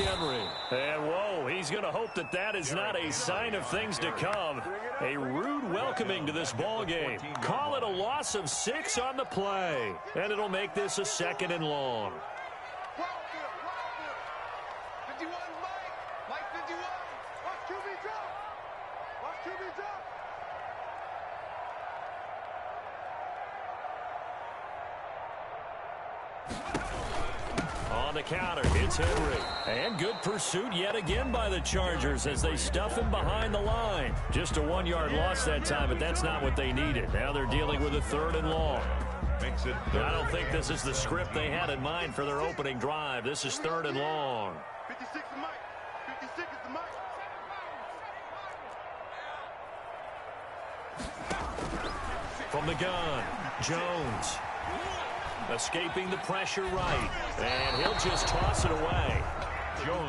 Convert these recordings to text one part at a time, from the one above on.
Henry. And whoa, he's going to hope that that is not a sign of things to come. A rude welcoming to this ball game. Call it a loss of 6 on the play. And it'll make this a 2nd and long. On the counter, it's Henry. And good pursuit yet again by the Chargers as they stuff him behind the line. Just a 1-yard loss that time, but that's not what they needed. Now they're dealing with a 3rd and long. I don't think this is the script they had in mind for their opening drive. This is 3rd and long. 56 is Mike. 56 is the Mike. From the gun, Jones. Escaping the pressure right. And he'll just toss it away.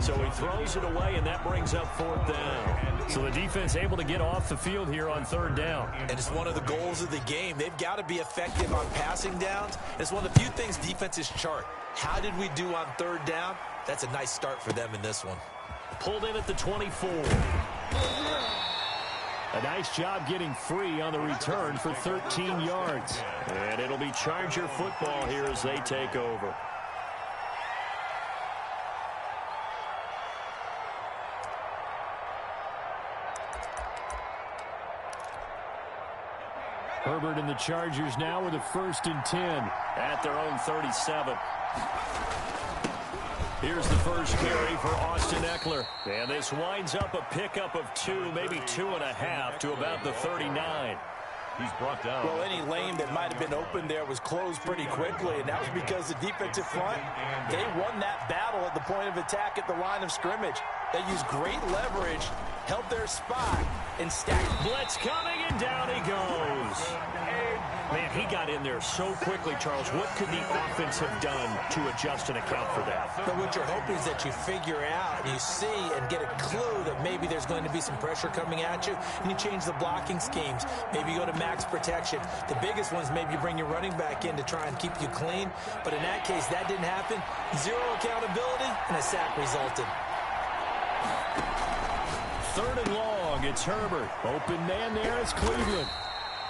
So he throws it away, and that brings up 4th down. So the defense able to get off the field here on 3rd down. And it's one of the goals of the game. They've got to be effective on passing downs. It's one of the few things defenses chart. How did we do on 3rd down? That's a nice start for them in this one. Pulled in at the 24. A nice job getting free on the return for 13 yards. And it'll be Charger football here as they take over. Herbert and the Chargers now with a 1st and 10 at their own 37. Here's the first carry for Austin Ekeler. And this winds up a pickup of 2, maybe 2.5 to about the 39. He's brought down. Well, any lane that might have been open there was closed pretty quickly, and that was because the defensive front, they won that battle at the point of attack at the line of scrimmage. They used great leverage, held their spot, and stacked. Blitz coming, and down he goes. Man, he got in there so quickly, Charles. What could the offense have done to adjust and account for that? But what you're hoping is that you figure out, you see, and get a clue that maybe there's going to be some pressure coming at you, and you change the blocking schemes. Maybe you go to max protection. The biggest ones, maybe you bring your running back in to try and keep you clean. But in that case, that didn't happen. 0 accountability, and a sack resulted. 3rd and long, it's Herbert. Open man there is Cleveland.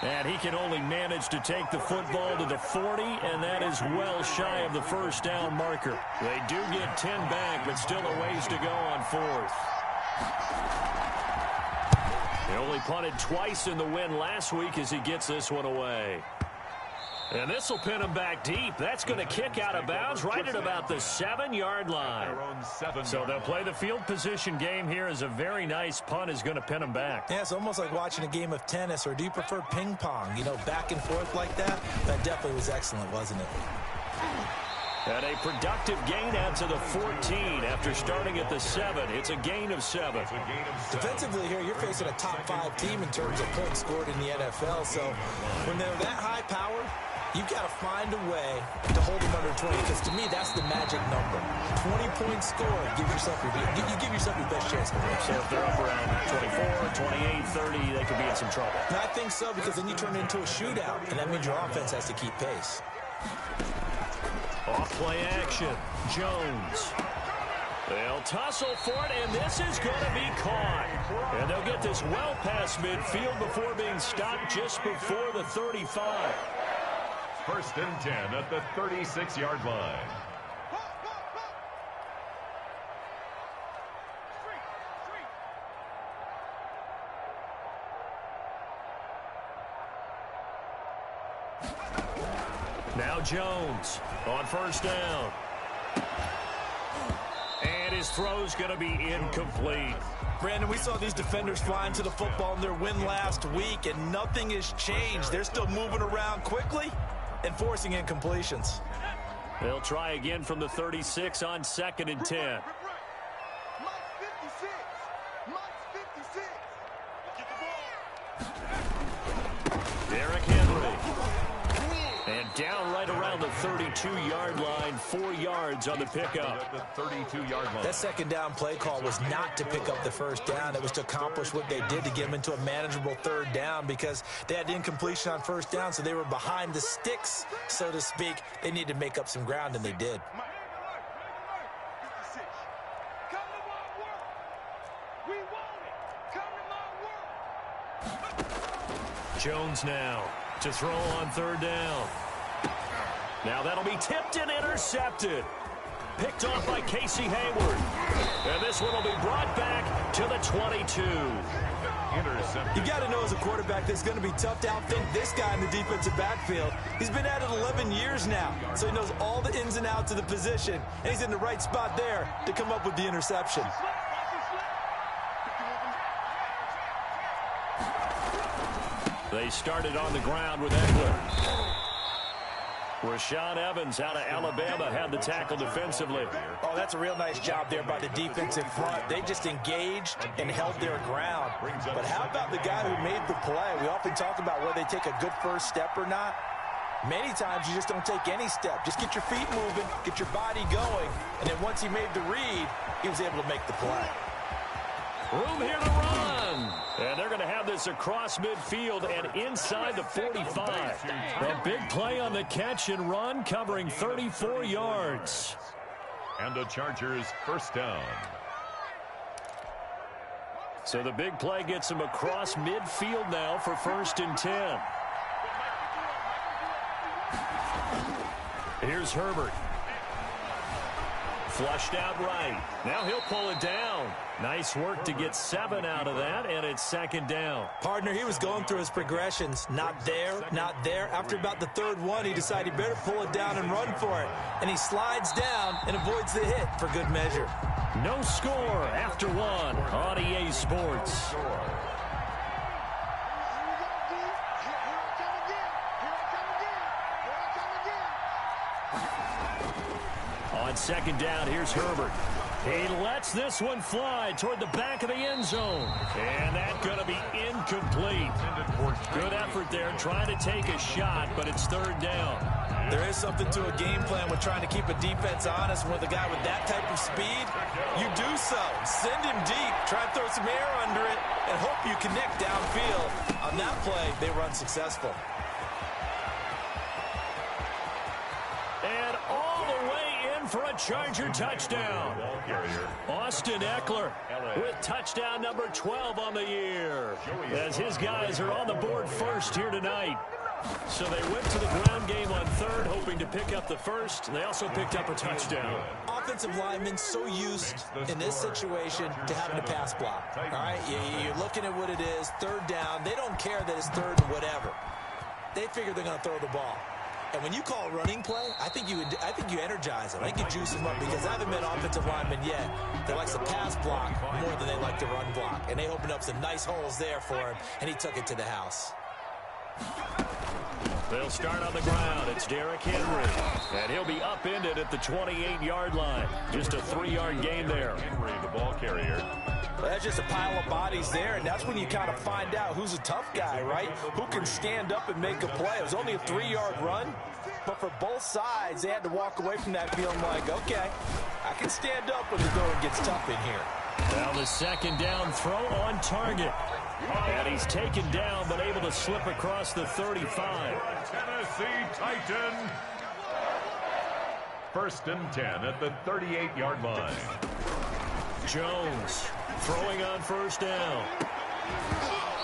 And he can only manage to take the football to the 40, and that is well shy of the 1st down marker. They do get 10 back, but still a ways to go on 4th. He only punted twice in the win last week as he gets this one away. And this will pin him back deep. That's going to kick out of bounds right at about the 7-yard line. So they'll play the field position game here as a very nice punt is going to pin him back. Yeah, it's almost like watching a game of tennis, or do you prefer ping pong? You know, back and forth like that? That definitely was excellent, wasn't it? And a productive gain out to the 14 after starting at the 7. It's a gain of 7. Defensively here, you're facing a top 5 team in terms of points scored in the NFL. So when they're that high powered, you've got to find a way to hold them under 20, because to me, that's the magic number. 20 points scored, you give yourself your best chance to win. So if they're up around 24, 28, 30, they could be in some trouble. And I think so, because then you turn it into a shootout, and that means your offense has to keep pace. Off play action, Jones. They'll tussle for it, and this is going to be caught. And they'll get this well past midfield before being stopped just before the 35. 1st and 10 at the 36-yard line. Now Jones on 1st down. And his throw's going to be incomplete. Brandon, we saw these defenders flying to the football in their win last week, and nothing has changed. They're still moving around quickly and forcing incompletions. They'll try again from the 36 on 2nd and 10. Derrick Henry. And down right around the 32-yard line, 4 yards on the pickup. At the 32-yard line. That 2nd down play call was not to pick up the 1st down. It was to accomplish what they did to get them into a manageable 3rd down, because they had incompletion on 1st down, so they were behind the sticks, so to speak. They needed to make up some ground, and they did. Jones now to throw on third down. Now that'll be tipped and intercepted. Picked off by Casey Hayward. And this one will be brought back to the 22. You got to know as a quarterback that it's going to be tough to outthink this guy in the defensive backfield. He's been at it 11 years now, so he knows all the ins and outs of the position, and he's in the right spot there to come up with the interception. They started on the ground with Eckler. Rashaan Evans out of Alabama had the tackle defensively. Oh, that's a real nice job there by the defensive front. They just engaged and held their ground. But how about the guy who made the play? We often talk about whether they take a good first step or not. Many times you just don't take any step. Just get your feet moving, get your body going, and then once he made the read, he was able to make the play. Room here to run. And they're going to have this across midfield and inside the 45. A big play on the catch and run, covering 34 yards. And the Chargers first down. So the big play gets him across midfield now for 1st and 10. Here's Herbert. Flushed out right. Now he'll pull it down. Nice work to get 7 out of that, and it's 2nd down. Partner, he was going through his progressions. Not there, not there. After about the 3rd one, he decided he better pull it down and run for it. And he slides down and avoids the hit for good measure. No score after 1 on EA Sports. On 2nd down, here's Herbert. He lets this one fly toward the back of the end zone. And that's going to be incomplete. Good effort there, trying to take a shot, but it's 3rd down. There is something to a game plan with trying to keep a defense honest. With a guy with that type of speed, you do so. Send him deep, try and throw some air under it, and hope you connect downfield. On that play, they were unsuccessful. And all the way in for a Charger touchdown. Austin Eckler with touchdown number 12 on the year, as his guys are on the board first here tonight. So they went to the ground game on 3rd, hoping to pick up the first. They also picked up a touchdown. Offensive linemen so used in this situation to having to pass block. All right, you're looking at what it is, 3rd down. They don't care that it's 3rd and whatever. They figure they're going to throw the ball. And when you call a running play, I think you energize them. I think you juice them up, because I haven't met offensive linemen yet that likes to pass block more than they like to run block. And they opened up some nice holes there for him, and he took it to the house. They'll start on the ground. It's Derrick Henry. And he'll be upended at the 28-yard line. Just a 3-yard gain there. Henry, the ball carrier. Well, that's just a pile of bodies there, and that's when you kind of find out who's a tough guy, right? Who can stand up and make a play. It was only a 3-yard run, but for both sides, they had to walk away from that feeling like, okay, I can stand up when the going gets tough in here. Now the 2nd down throw on target. And he's taken down, but able to slip across the 35. Tennessee Titan. 1st and 10 at the 38-yard line. Jones throwing on 1st down.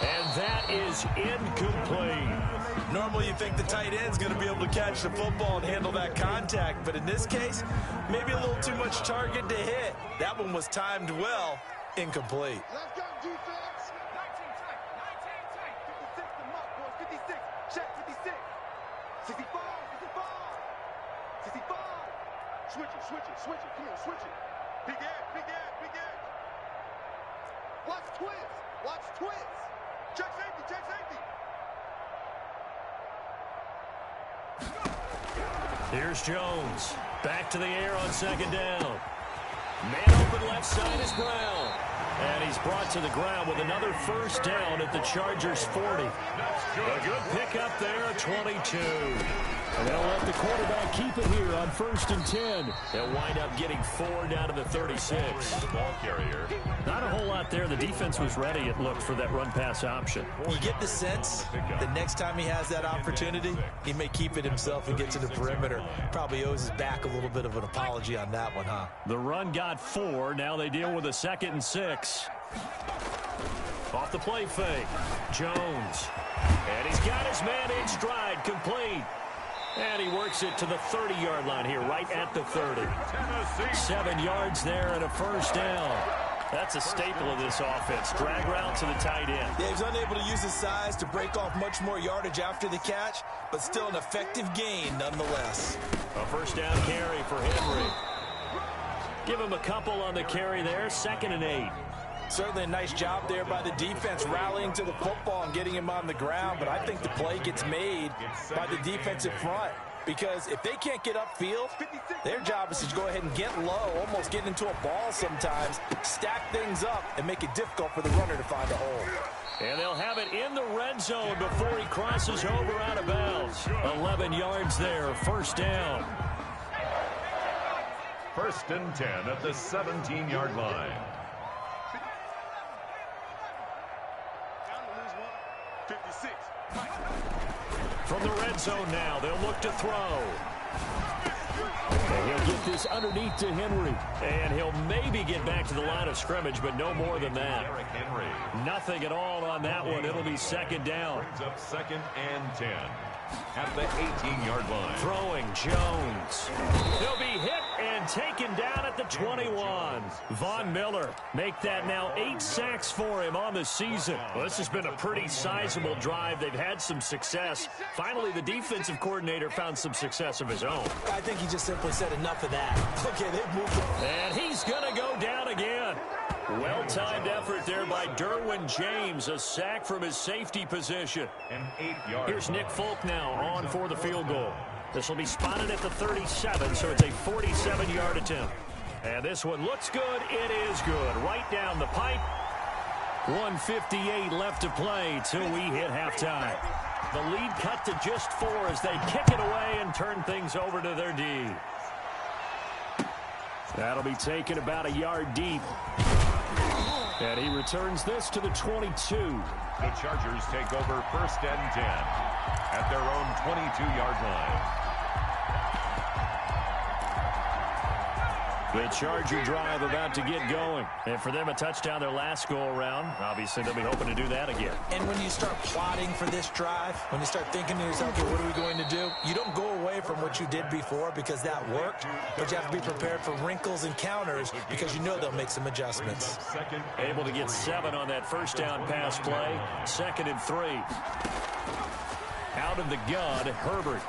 And that is incomplete. Normally you think the tight end's going to be able to catch the football and handle that contact, but in this case, maybe a little too much target to hit. That one was timed well, incomplete. Let's go, defense. 19 tight. 56 the mark, boys. 56. Check 56. 65. 65. 65. Switch it. Come on, switch it. Big edge. Watch twist. Check safety. Here's Jones. Back to the air on 2nd down. Man open left side is Brown. And he's brought to the ground with another 1st down at the Chargers 40. A good pickup there at 22. And they'll let the quarterback keep it here on 1st and 10. They'll wind up getting 4 down to the 36. The ball carrier. Not a whole lot there. The defense was ready, it looked, for that run-pass option. You get the sense the next time he has that opportunity, he may keep it himself and get to the perimeter. Probably owes his back a little bit of an apology on that one, huh? The run got 4. Now they deal with a 2nd and 6. Off the play fake. Jones. And he's got his man in stride, complete. And he works it to the 30-yard line here, right at the 30. 7 yards there and a first down. That's a staple of this offense. Drag route to the tight end. Yeah, he's unable to use his size to break off much more yardage after the catch, but still an effective gain nonetheless. A first down carry for Henry. Give him a couple on the carry there. 2nd and 8. Certainly a nice job there by the defense rallying to the football and getting him on the ground, but I think the play gets made by the defensive front because if they can't get upfield, their job is to go ahead and get low, almost get into a ball sometimes, stack things up, and make it difficult for the runner to find a hole. And they'll have it in the red zone before he crosses over out of bounds. 11 yards there, first down. 1st and 10 at the 17-yard line. From the red zone now, they'll look to throw. And he'll get this underneath to Henry. And he'll maybe get back to the line of scrimmage, but no more than that. Nothing at all on that one. It'll be 2nd down. Brings up 2nd and 10 at the 18-yard line. Throwing Jones. He'll be hit and taken down at the 21. Von Miller make that now 8 sacks for him on the season. Well, this has been a pretty sizable drive. They've had some success. Finally, the defensive coordinator found some success of his own. I think he just simply said enough of that. Okay, they've moved it. And he's going to go down again. Well-timed effort there by Derwin James. A sack from his safety position. An 8-yard. Here's Nick Folk now on for the field goal. This will be spotted at the 37, so it's a 47-yard attempt. And this one looks good. It is good. Right down the pipe. 1:58 left to play till we hit halftime. The lead cut to just 4 as they kick it away and turn things over to their D. That'll be taken about a yard deep. And he returns this to the 22. The Chargers take over 1st and 10 at their own 22-yard line. The Charger drive about to get going. And for them, a touchdown their last go-around. Obviously, they'll be hoping to do that again. And when you start plotting for this drive, when you start thinking to yourself, okay, what are we going to do? You don't go away from what you did before because that worked, but you have to be prepared for wrinkles and counters because you know they'll make some adjustments. Able to get 7 on that first down pass play. 2nd and 3. Out of the gun, Herbert.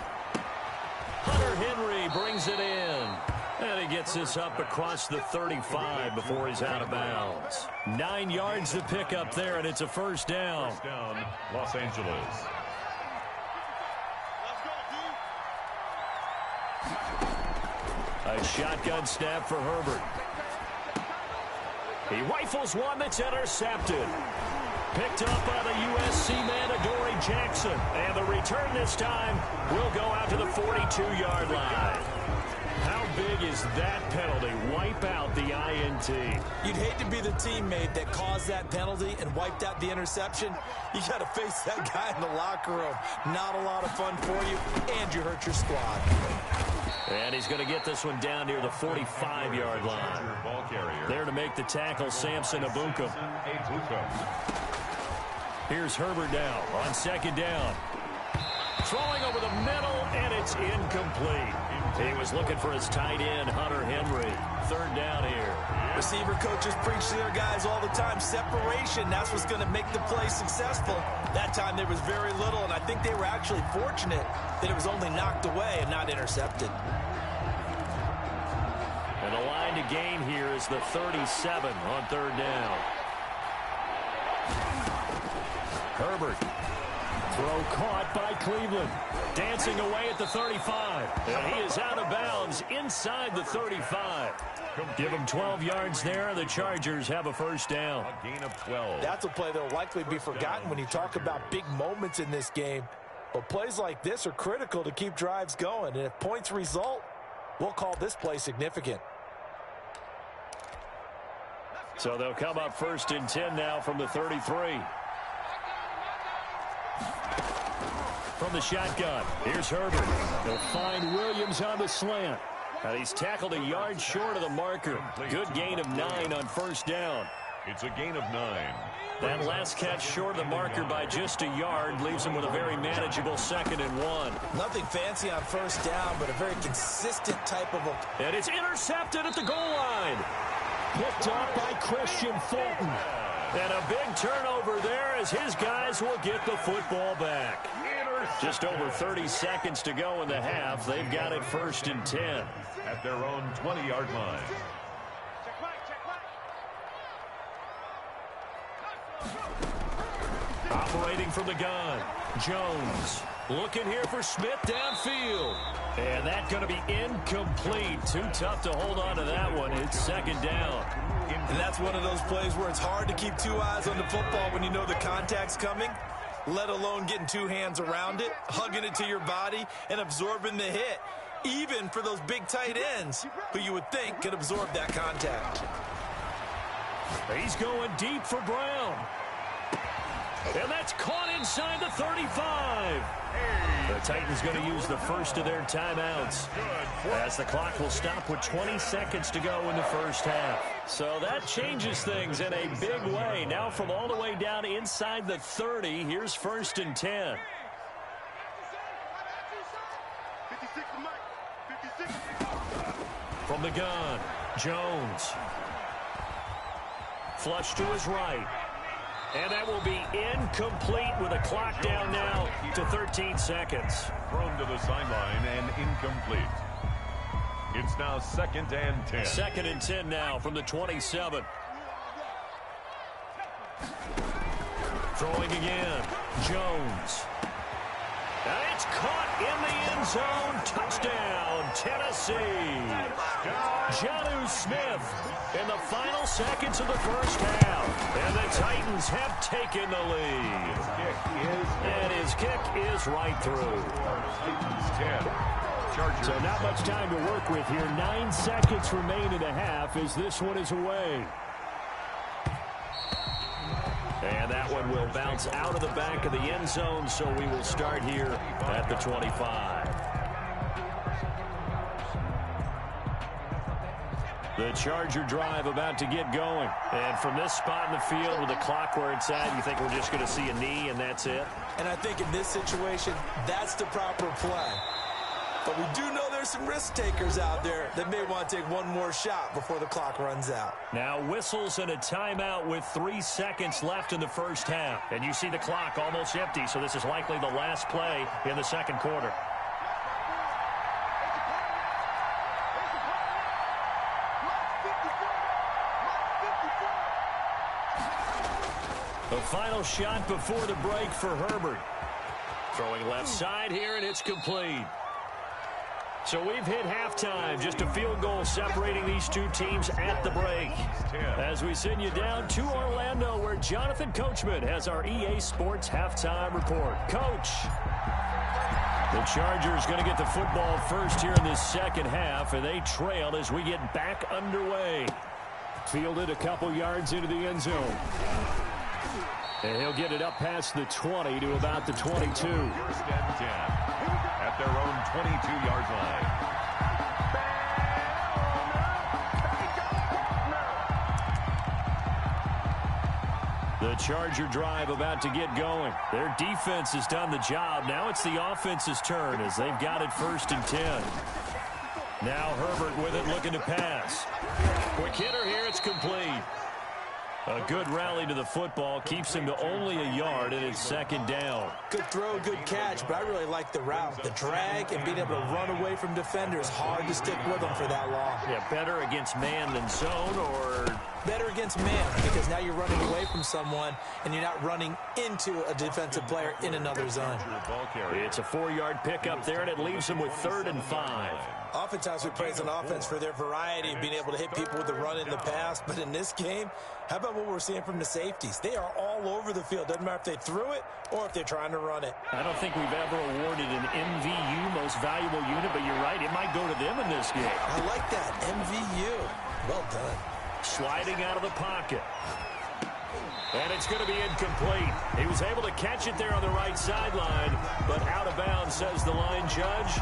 Hunter Henry brings it in. And he gets this up across the 35 before he's out of bounds. 9 yards to pick up there, and it's a first down. First down, Los Angeles. A shotgun snap for Herbert. He rifles one that's intercepted. Picked up by the USC man, Adoree Jackson. And the return this time will go out to the 42-yard line. How big is that penalty? Wipe out the INT. You'd hate to be the teammate that caused that penalty and wiped out the interception. You got to face that guy in the locker room. Not a lot of fun for you, and you hurt your squad. And he's going to get this one down near the 45-yard line. There to make the tackle, Samson Ebukam. Here's Herbert now on 2nd down. Throwing over the middle, and it's incomplete. He was looking for his tight end, Hunter Henry. 3rd down here. Receiver coaches preach to their guys all the time. Separation, that's what's going to make the play successful. That time there was very little, and I think they were actually fortunate that it was only knocked away and not intercepted. And the line to gain here is the 37 on 3rd down. Herbert. Throw caught by Cleveland. Dancing away at the 35. And he is out of bounds inside the 35. Give him 12 yards there. The Chargers have a first down. A gain of 12. That's a play that will likely be forgotten when you talk about big moments in this game. But plays like this are critical to keep drives going. And if points result, we'll call this play significant. So they'll come up 1st and 10 now from the 33. From the shotgun, here's Herbert. He'll find Williams on the slant. And he's tackled a yard short of the marker. Good gain of 9 on 1st down. It's a gain of 9. That last catch short of the marker by just a yard leaves him with a very manageable 2nd and 1. Nothing fancy on first down, but a very consistent type of a... And it's intercepted at the goal line. Picked up by Christian Fulton. And a big turnover there as his guys will get the football back. Just over 30 seconds to go in the half. They've got it 1st and 10. At their own 20-yard line. Operating from the gun, Jones. Looking here for Smith downfield. And that's going to be incomplete. Too tough to hold on to that one. It's 2nd down. And that's one of those plays where it's hard to keep 2 eyes on the football when you know the contact's coming, let alone getting 2 hands around it, hugging it to your body, and absorbing the hit, even for those big tight ends who you would think could absorb that contact. He's going deep for Brown. And that's caught inside the 35. The Titans going to use the first of their timeouts as the clock will stop with 20 seconds to go in the first half. So that changes things in a big way. Now from all the way down inside the 30, here's 1st and 10. From the gun, Jones. Flush to his right. And that will be incomplete with a clock down now to 13 seconds. Thrown to the sideline and incomplete. It's now 2nd and 10. 2nd and 10 now from the 27. Throwing again. Jones. And it's caught in the end zone. Touchdown, Tennessee. Jonnu Smith in the final seconds of the first half. And the Titans have taken the lead. And his kick is right through. So not much time to work with here. 9 seconds remain in the half as this one is away. And that one will bounce out of the back of the end zone, so we will start here at the 25. The Charger drive about to get going. And from this spot in the field with the clock where it's at, you think we're just going to see a knee and that's it? And I think in this situation, that's the proper play. But we do know there's some risk takers out there that may want to take one more shot before the clock runs out. Now whistles and a timeout with 3 seconds left in the first half. And you see the clock almost empty, so this is likely the last play in the second quarter. The final shot before the break for Herbert. Throwing left side here, and it's complete. So we've hit halftime. Just a field goal separating these two teams at the break. As we send you down to Orlando, where Jonathan Coachman has our EA Sports halftime report. Coach. The Chargers going to get the football first here in this second half, and they trail as we get back underway. Fielded a couple yards into the end zone. And he'll get it up past the 20 to about the 22. 1st and 10 at their own 22-yard line. The Charger drive about to get going. Their defense has done the job. Now it's the offense's turn as they've got it 1st and 10. Now Herbert with it, looking to pass. Quick hitter here, it's complete. A good rally to the football keeps him to only a yard, and it's 2nd down. Good throw, good catch, but I really like the route. The drag and being able to run away from defenders, hard to stick with them for that long. Yeah, better against man than zone, or... Better against man, because now you're running away from someone, and you're not running into a defensive player in another zone. It's a 4-yard pickup there, and it leaves him with 3rd and 5. Oftentimes we praise an offense for their variety of being able to hit people with the run in the pass, but in this game, how about what we're seeing from the safeties? They are all over the field. Doesn't matter if they threw it or if they're trying to run it. I don't think we've ever awarded an MVU, most valuable unit, but you're right, it might go to them in this game. I like that, MVU. Well done. Sliding out of the pocket. And it's going to be incomplete. He was able to catch it there on the right sideline, but out of bounds, says the line judge.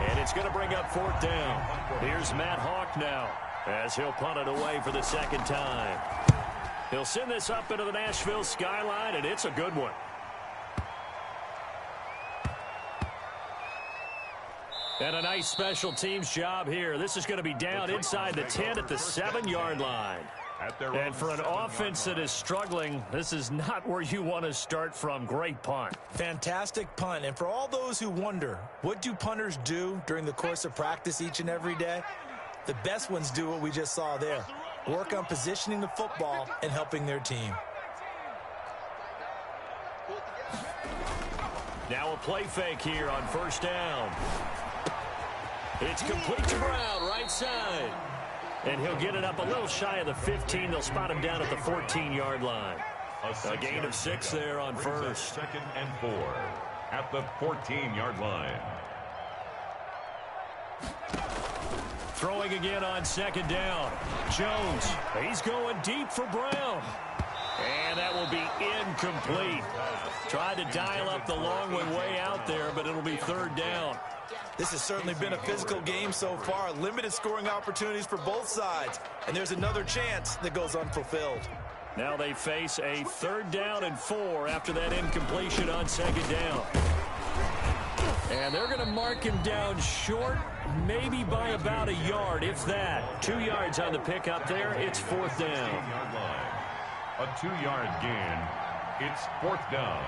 And it's going to bring up 4th down. Here's Matt Hawk now, as he'll punt it away for the 2nd time. He'll send this up into the Nashville skyline, and it's a good one. And a nice special teams job here. This is going to be down inside the 10 at the 7-yard line. And for an offense that is struggling, this is not where you want to start from. Great punt. Fantastic punt. And for all those who wonder, what do punters do during the course of practice each and every day? The best ones do what we just saw there. Work on positioning the football and helping their team. Now a play fake here on first down. It's complete to Brown, right side. And he'll get it up a little shy of the 15. They'll spot him down at the 14-yard line. A gain of 6 there on first. 2nd and 4 at the 14-yard line. Throwing again on 2nd down. Jones, he's going deep for Brown. And that will be incomplete. Tried to dial up the long one way out there, but it'll be 3rd down. This has certainly been a physical game so far. Limited scoring opportunities for both sides. And there's another chance that goes unfulfilled. Now they face a 3rd down and 4 after that incompletion on 2nd down. And they're going to mark him down short, maybe by about a yard, if that. 2 yards on the pickup there. It's 4th down. A 2-yard gain. It's 4th down.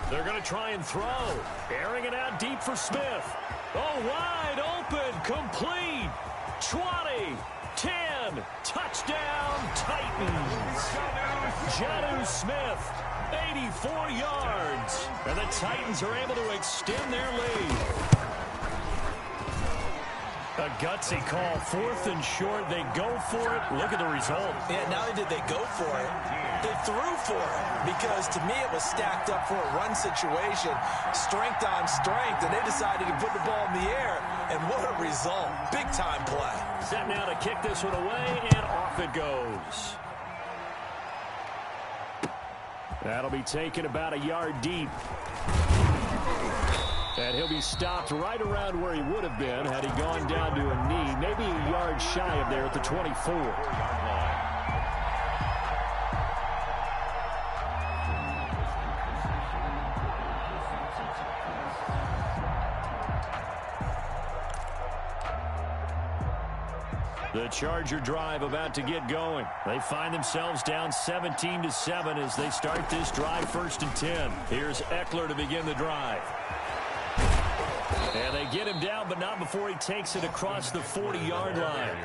They're going to try and throw. Airing it out deep for Smith. Oh, wide open. Complete. 20. 10. Touchdown, Titans. Jonnu Smith, 84 yards. And the Titans are able to extend their lead. A gutsy call. 4th and short. They go for it. Look at the result. Yeah, not only did they go for it, they threw for it. Because to me, it was stacked up for a run situation. Strength on strength. And they decided to put the ball in the air. And what a result. Big time play. Set now to kick this one away. And off it goes. That'll be taken about a yard deep. And he'll be stopped right around where he would have been had he gone down to a knee, maybe a yard shy of there at the 24. The Charger drive about to get going. They find themselves down 17-7 as they start this drive 1st and 10. Here's Eckler to begin the drive. And they get him down, but not before he takes it across the 40-yard line.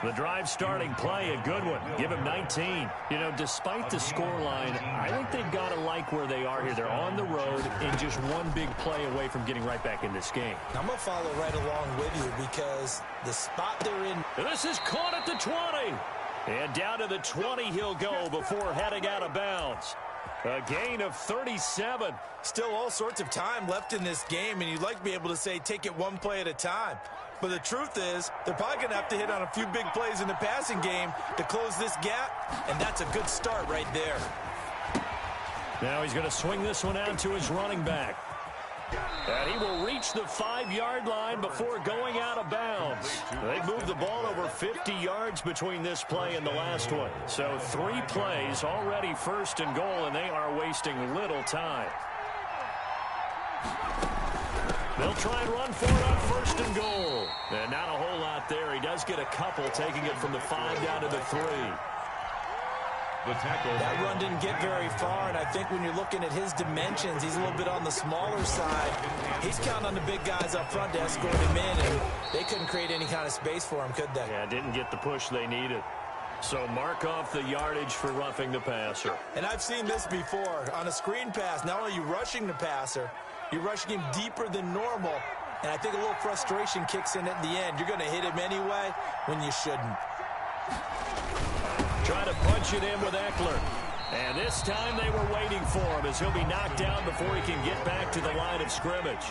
The drive starting play, a good one. Give him 19. You know, despite the scoreline, I think they've got to like where they are here. They're on the road and just one big play away from getting right back in this game. I'm going to follow right along with you because the spot they're in. This is caught at the 20. And down to the 20 he'll go before heading out of bounds. A gain of 37. Still all sorts of time left in this game, and you'd like to be able to say take it one play at a time. But the truth is, they're probably going to have to hit on a few big plays in the passing game to close this gap, and that's a good start right there. Now he's going to swing this one out to his running back. And he will reach the 5-yard line before going out of bounds. They've moved the ball over 50 yards between this play and the last one. So 3 plays already 1st and goal, and they are wasting little time. They'll try and run for it on 1st and goal. And not a whole lot there. He does get a couple, taking it from the 5 down to the 3. The tackle. That run didn't get very far, and I think when you're looking at his dimensions, he's a little bit on the smaller side. He's counting on the big guys up front to escort him in, and they couldn't create any kind of space for him, could they? Yeah, didn't get the push they needed. So mark off the yardage for roughing the passer. And I've seen this before. On a screen pass, not only are you rushing the passer, you're rushing him deeper than normal, and I think a little frustration kicks in at the end. You're going to hit him anyway when you shouldn't. Try to punch it in with Eckler. And this time they were waiting for him as he'll be knocked down before he can get back to the line of scrimmage.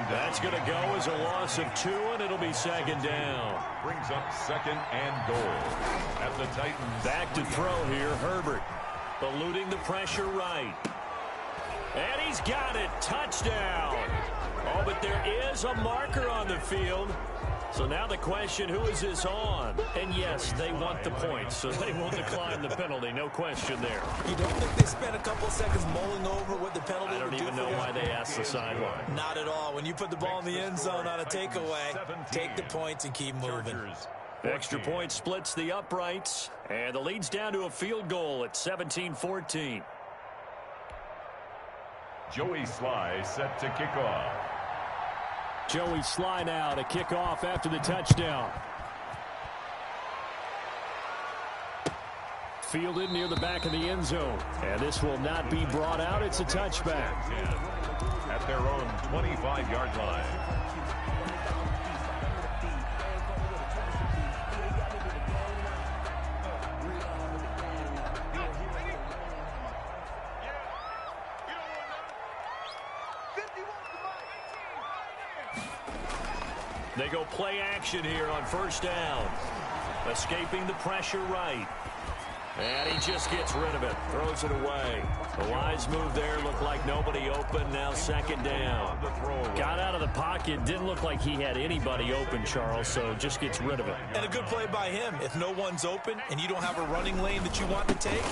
That's going to go as a loss of 2, and it'll be 2nd down. Brings up 2nd and goal at the Titans. Back to throw here, Herbert. Eluding the pressure right. And he's got it. Touchdown. Oh, but there is a marker on the field. So now the question, who is this on? And yes, they want the points, so they will decline the penalty. No question there. You don't think they spent a couple seconds mulling over what the penalty would do? I don't even know why they asked the sideline. Not at all. When you put the ball in the end zone on a takeaway, take the points and keep moving. Extra point splits the uprights, and the lead's down to a field goal at 17-14. Joey Sly set to kick off. Joey Sly now to kick off after the touchdown. Fielded near the back of the end zone. And this will not be brought out. It's a touchback. At their own 25-yard line. They go play action here on first down. Escaping the pressure right. And he just gets rid of it. Throws it away. The wise move there. Looked like nobody open. Now second down. Got out of the pocket. Didn't look like he had anybody open, Charles, so just gets rid of it. And a good play by him. If no one's open and you don't have a running lane that you want to take,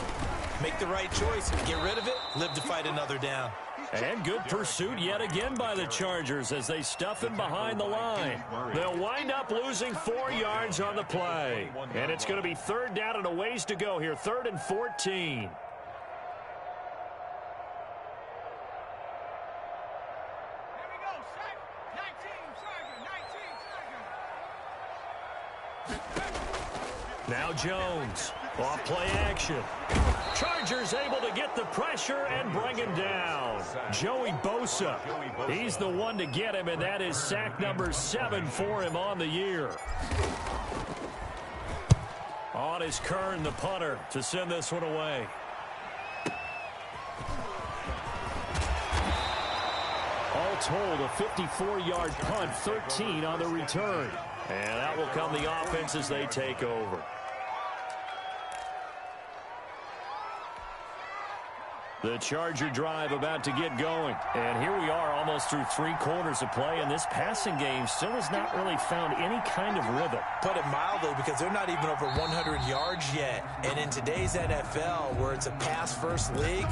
make the right choice. Get rid of it. Live to fight another down. And good pursuit yet again by the Chargers as they stuff him behind the line. They'll wind up losing 4 yards on the play. And it's going to be third down and a ways to go here. 3rd and 14. Now Jones, off play action. Chargers able to get the pressure and bring him down. Joey Bosa, he's the one to get him, and that is sack number 7 for him on the year. On is Kern, the punter, to send this one away. All told, a 54-yard punt, 13 on the return. And out will come the offense as they take over. The Charger drive about to get going. And here we are almost through 3 quarters of play, and this passing game still has not really found any kind of rhythm. Put it mildly, because they're not even over 100 yards yet. And in today's NFL, where it's a pass-first league,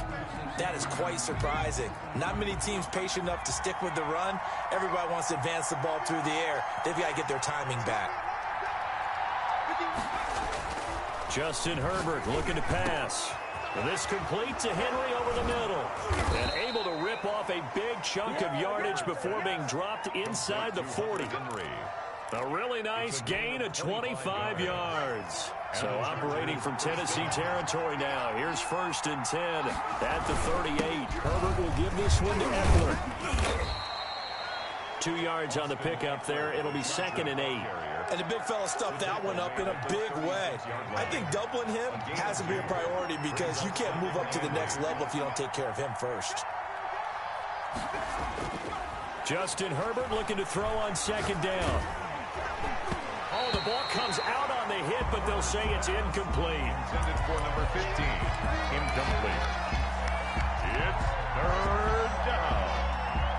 that is quite surprising. Not many teams patient enough to stick with the run. Everybody wants to advance the ball through the air. They've got to get their timing back. Justin Herbert looking to pass. And this complete to Henry over the middle. And able to rip off a big chunk of yardage before being dropped inside the 40. A really nice gain of 25 yards. So operating from Tennessee territory now. Here's 1st and 10 at the 38. Herbert will give this one to Eckler. 2 yards on the pickup there. It'll be 2nd and 8. And the big fella stuffed that one up in a big way. I think doubling him has to be a priority because you can't move up to the next level if you don't take care of him first. Justin Herbert looking to throw on 2nd down. Oh, the ball comes out on the hit, but they'll say it's incomplete. Intended for number 15. Incomplete. It's 3rd down.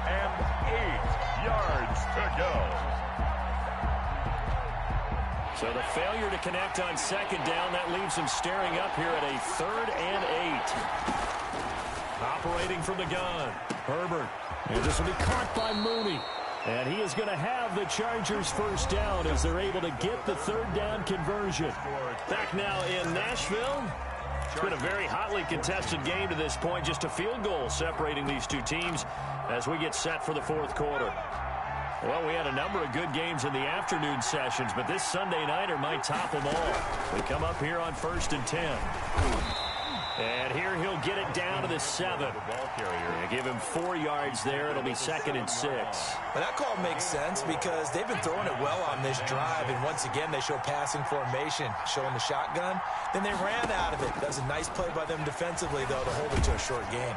And 8 yards to go. So the failure to connect on 2nd down, that leaves him staring up here at a 3rd and 8. Operating from the gun, Herbert. And this will be caught by Mooney. And he is going to have the Chargers first down as they're able to get the 3rd down conversion. Back now in Nashville. It's been a very hotly contested game to this point. Just a field goal separating these two teams as we get set for the 4th quarter. Well, we had a number of good games in the afternoon sessions, but this Sunday nighter might top them all. We come up here on 1st and 10. And here he'll get it down to the 7. And give him 4 yards there. It'll be 2nd and 6. But that call makes sense because they've been throwing it well on this drive. And once again, they show passing formation, showing the shotgun. Then they ran out of it. That was a nice play by them defensively, though, to hold it to a short gain.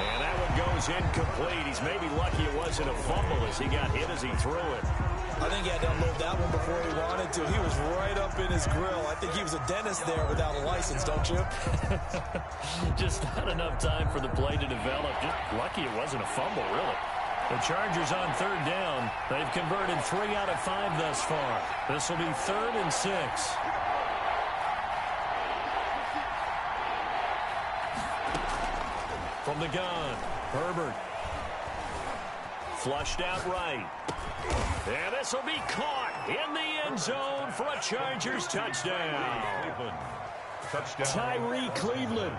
And that one goes incomplete. He's maybe lucky it wasn't a fumble as he got hit as he threw it. I think he had to unload that one before he wanted to. He was right up in his grill. I think he was a dentist there without a license, don't you? Just not enough time for the play to develop. Just lucky it wasn't a fumble, really. The Chargers on third down. They've converted 3 out of 5 thus far. This will be 3rd and 6. From the gun, Herbert. Flushed out right. And this will be caught in the end zone for a Chargers touchdown. Tyree Cleveland.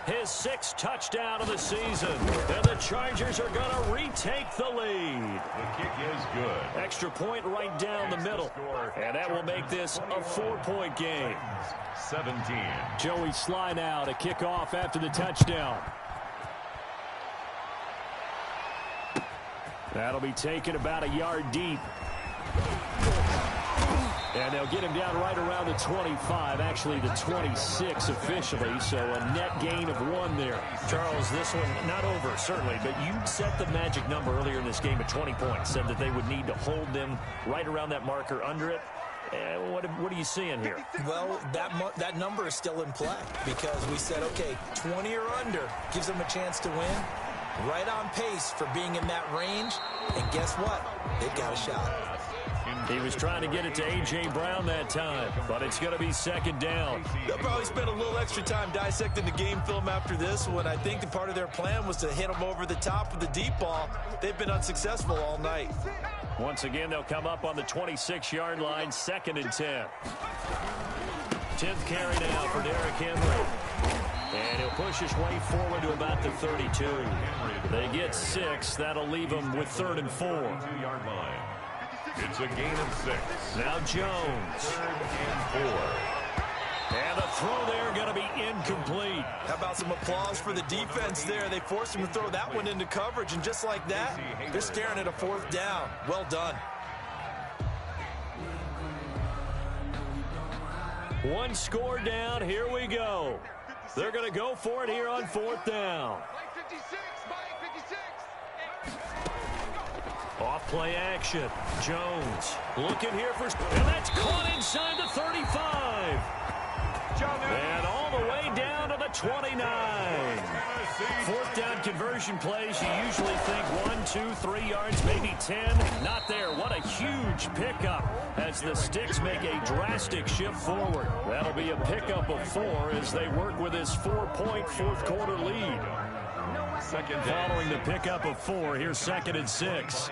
His 6th touchdown of the season. And the Chargers are going to retake the lead. The kick is good. Extra point right down the middle. And that will make this a 4-point game. 17. Joey Sly now to kick off after the touchdown. That'll be taken about a yard deep. And they'll get him down right around the 25, actually the 26 officially, so a net gain of 1 there. Charles, this one not over, certainly, but you set the magic number earlier in this game at 20 points, said that they would need to hold them right around that marker under it. What are you seeing here? Well, that number is still in play because we said, okay, 20 or under gives them a chance to win. Right on pace for being in that range. And guess what? They've got a shot. He was trying to get it to A.J. Brown that time, but it's going to be 2nd down. They'll probably spend a little extra time dissecting the game film after this one. I think the part of their plan was to hit them over the top of the deep ball. They've been unsuccessful all night. Once again, they'll come up on the 26-yard line, 2nd and 10. 10th carry now for Derrick Henry. And he'll push his way forward to about the 32. They get 6. That'll leave them with 3rd and 4. 2-yard line. It's a gain of 6. Now Jones. 3rd and 4. And the throw there going to be incomplete. How about some applause for the defense there? They forced him to throw that one into coverage, and just like that, they're staring at a 4th down. Well done. One score down. Here we go. They're going to go for it here on 4th down. Off play action. Jones looking here for... And that's caught inside the 35. And all the way down to the 29. 4th down conversion plays. You usually think 1, 2, 3 yards, maybe 10. Not there. What a huge pickup as the Sticks make a drastic shift forward. That'll be a pickup of 4 as they work with this 4-point 4th quarter lead. Following the pickup of 4, here's 2nd and 6.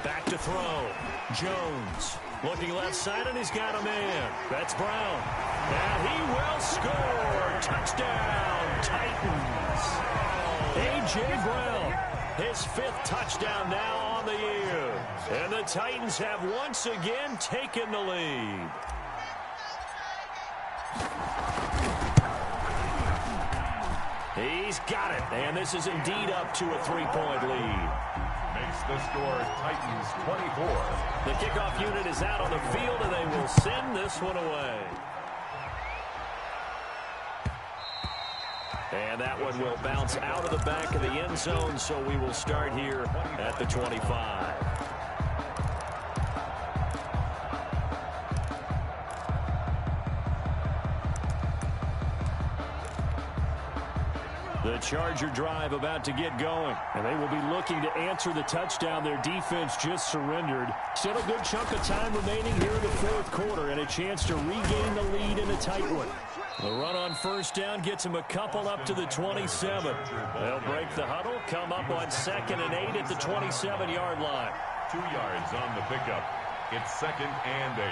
Back to throw. Jones looking left side, and he's got a man. That's Brown. And he will score. Touchdown, Titans. A.J. Brown, his 5th touchdown now on the year. And the Titans have once again taken the lead. He's got it, and this is indeed up to a 3-point lead. Makes the score Titans 24. The kickoff unit is out on the field, and they will send this one away. And that one will bounce out of the back of the end zone, so we will start here at the 25. The Charger drive about to get going. And they will be looking to answer the touchdown their defense just surrendered. Still a good chunk of time remaining here in the 4th quarter and a chance to regain the lead in a tight one. The run on 1st down gets them a couple up to the 27. They'll break the huddle, come up on 2nd and 8 at the 27-yard line. 2 yards on the pickup. It's 2nd and 8.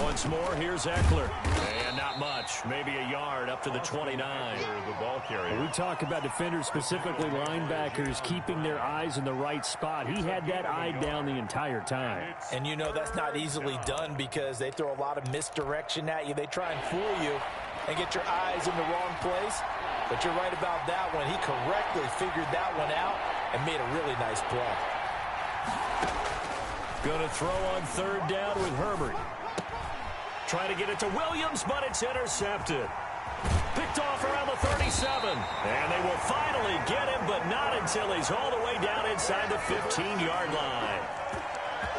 Once more, here's Eckler. And not much. Maybe a yard up to the 29. The ball carrier. We talk about defenders, specifically linebackers, keeping their eyes in the right spot. He had that eye down the entire time. And you know that's not easily done because they throw a lot of misdirection at you. They try and fool you and get your eyes in the wrong place. But you're right about that one. He correctly figured that one out and made a really nice play. Going to throw on 3rd down with Herbert. Trying to get it to Williams, but it's intercepted. Picked off around the 37. And they will finally get him, but not until he's all the way down inside the 15-yard line.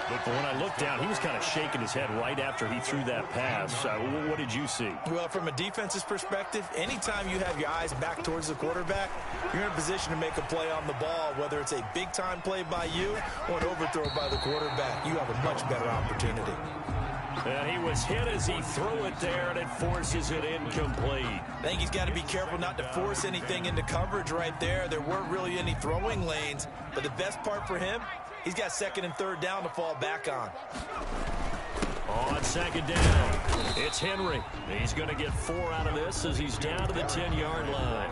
But when I looked down, he was kind of shaking his head right after he threw that pass. What did you see? Well, from a defense's perspective, anytime you have your eyes back towards the quarterback, you're in a position to make a play on the ball, whether it's a big-time play by you or an overthrow by the quarterback. You have a much better opportunity. And he was hit as he threw it there, and it forces it incomplete. I think he's got to be careful not to force anything into coverage right there. There weren't really any throwing lanes, but the best part for him, he's got second and third down to fall back on. On second down, it's Henry. He's going to get 4 out of this as he's down to the 10-yard line.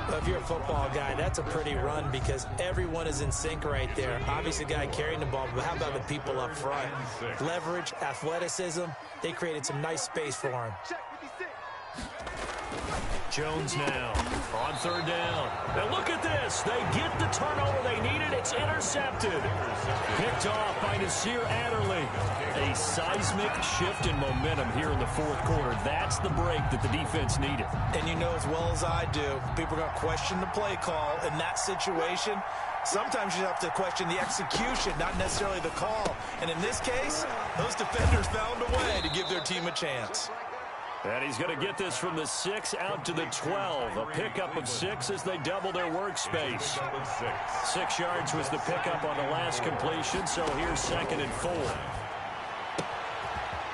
Well, if you're a football guy, that's a pretty run because everyone is in sync right there. Obviously, the guy carrying the ball, but how about the people up front? Leverage, athleticism, they created some nice space for him. Jones now on third down. And look at this. They get the turnover they needed. It's intercepted. Picked off by Nasir Adderley. A seismic shift in momentum here in the fourth quarter. That's the break that the defense needed. And you know as well as I do, people are going to question the play call in that situation. Sometimes you have to question the execution, not necessarily the call. And in this case, those defenders found a way to give their team a chance. And he's going to get this from the 6 out to the 12. A pickup of 6 as they double their workspace. 6 yards was the pickup on the last completion, so here's 2nd and 4.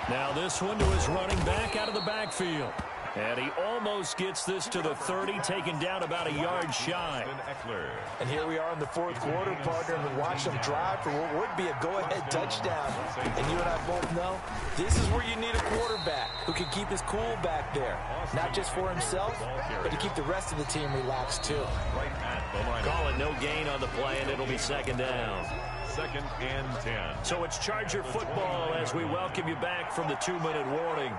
Now this one to his running back out of the backfield. And he almost gets this to the 30, taken down about a yard shy. And here we are in the fourth quarter, partner, and watch them drive for what would be a go-ahead touchdown. And you and I both know this is where you need a quarterback who can keep his cool back there. Not just for himself, but to keep the rest of the team relaxed too. Call it no gain on the play, and it'll be 2nd down. 2nd and 10. So it's Charger football as we welcome you back from the 2-minute warning.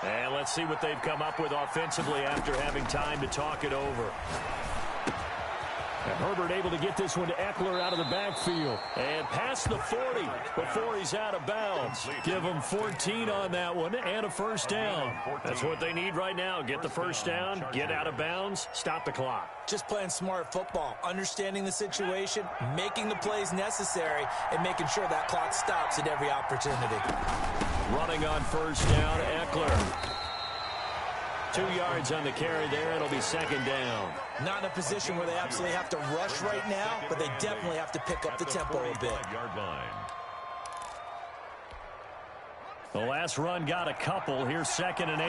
And let's see what they've come up with offensively after having time to talk it over. And Herbert able to get this one to Eckler out of the backfield. And past the 40 before he's out of bounds. Give him 14 on that one and a first down. That's what they need right now. Get the first down, get out of bounds, stop the clock. Just playing smart football, understanding the situation, making the plays necessary, and making sure that clock stops at every opportunity. Running on first down, Eckler. 2 yards on the carry there. It'll be 2nd down. Not in a position where they absolutely have to rush right now, but they definitely have to pick up the tempo a bit. The last run got a couple. Here's 2nd and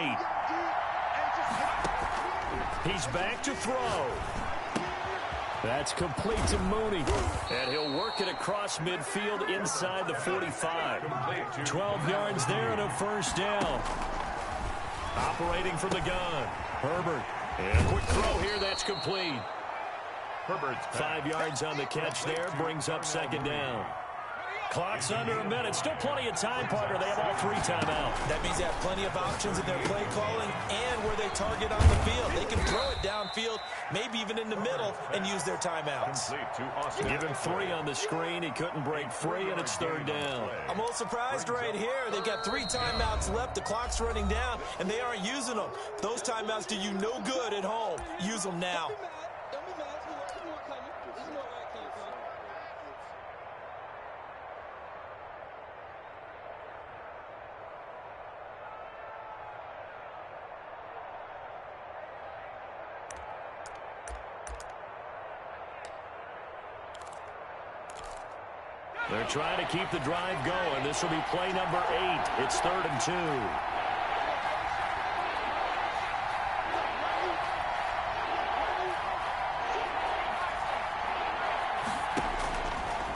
8. He's back to throw. That's complete to Mooney. And he'll work it across midfield inside the 45. 12 yards there and a first down. Operating from the gun. Herbert. And a quick throw here. That's complete. Herbert's 5 yards on the catch there. Brings up 2nd down. Clock's under a minute. Still plenty of time, partner. They have all 3 timeouts. That means they have plenty of options in their play calling and where they target on the field. They can throw it downfield, maybe even in the middle, and use their timeouts. Give him 3 on the screen. He couldn't break free, and it's 3rd down. I'm a little surprised right here. They've got 3 timeouts left. The clock's running down, and they aren't using them. Those timeouts do you no good at home. Use them now. They're trying to keep the drive going. This will be play number 8. It's 3rd and 2.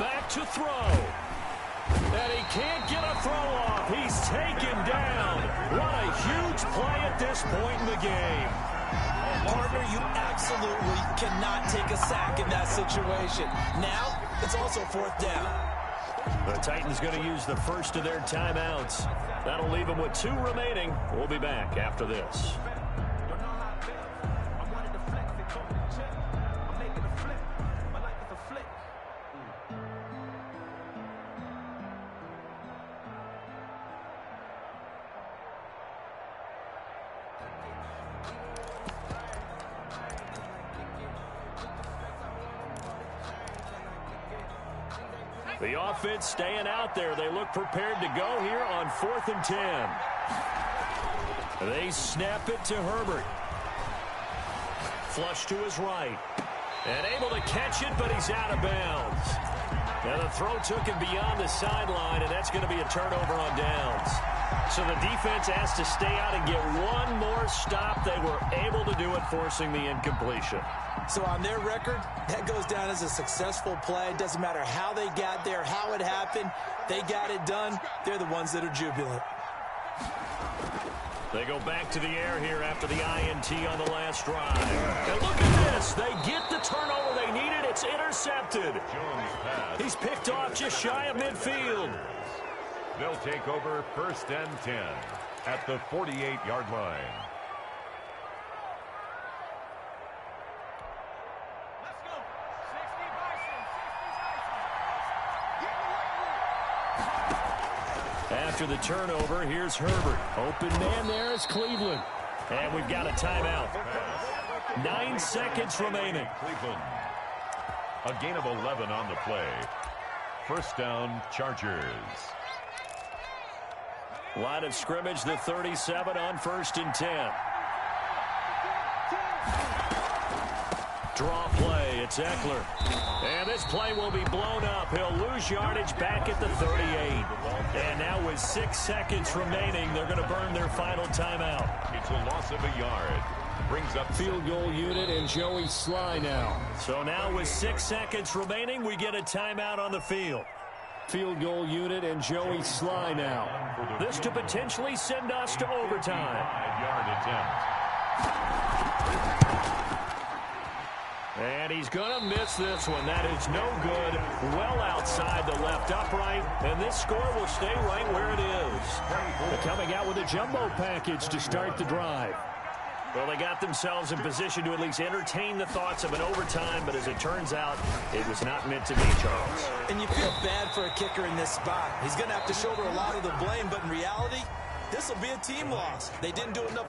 Back to throw. And he can't get a throw off. He's taken down. What a huge play at this point in the game. Partner, you absolutely cannot take a sack in that situation. Now, it's also 4th down. The Titans going to use the first of their timeouts. That'll leave them with 2 remaining. We'll be back after this. The offense staying out there. They look prepared to go here on 4th and 10. They snap it to Herbert. Flush to his right. And able to catch it, but he's out of bounds. Now the throw took him beyond the sideline, and that's going to be a turnover on downs. So the defense has to stay out and get one more stop. They were able to do it, forcing the incompletion. So on their record, that goes down as a successful play. It doesn't matter how they got there, how it happened. They got it done. They're the ones that are jubilant. They go back to the air here after the INT on the last drive. And look at this. They get the turnover they needed. It's intercepted. He's picked off just shy of midfield. They'll take over 1st and 10 at the 48-yard line. Let's go. 60 Bison. 60 Bison. After the turnover, here's Herbert. Open man there is Cleveland. And we've got a timeout. 9 seconds remaining. Cleveland. A gain of 11 on the play. 1st down, Chargers. Line of scrimmage, the 37 on 1st and 10. Draw play, it's Eckler. And this play will be blown up. He'll lose yardage back at the 38. And now with 6 seconds remaining, they're going to burn their final timeout. It's a loss of a yard. Brings up Field goal unit and Joey Sly now. So now with 6 seconds remaining, we get a timeout on the field. Field goal unit and Joey Sly now. This to potentially send us to overtime. 5-yard attempt. And he's going to miss this one. That is no good. Well outside the left upright. And this score will stay right where it is. They're coming out with a jumbo package to start the drive. Well, they got themselves in position to at least entertain the thoughts of an overtime, but as it turns out, it was not meant to be, Charles. And you feel bad for a kicker in this spot. He's going to have to shoulder a lot of the blame, but in reality, this will be a team loss. They didn't do enough.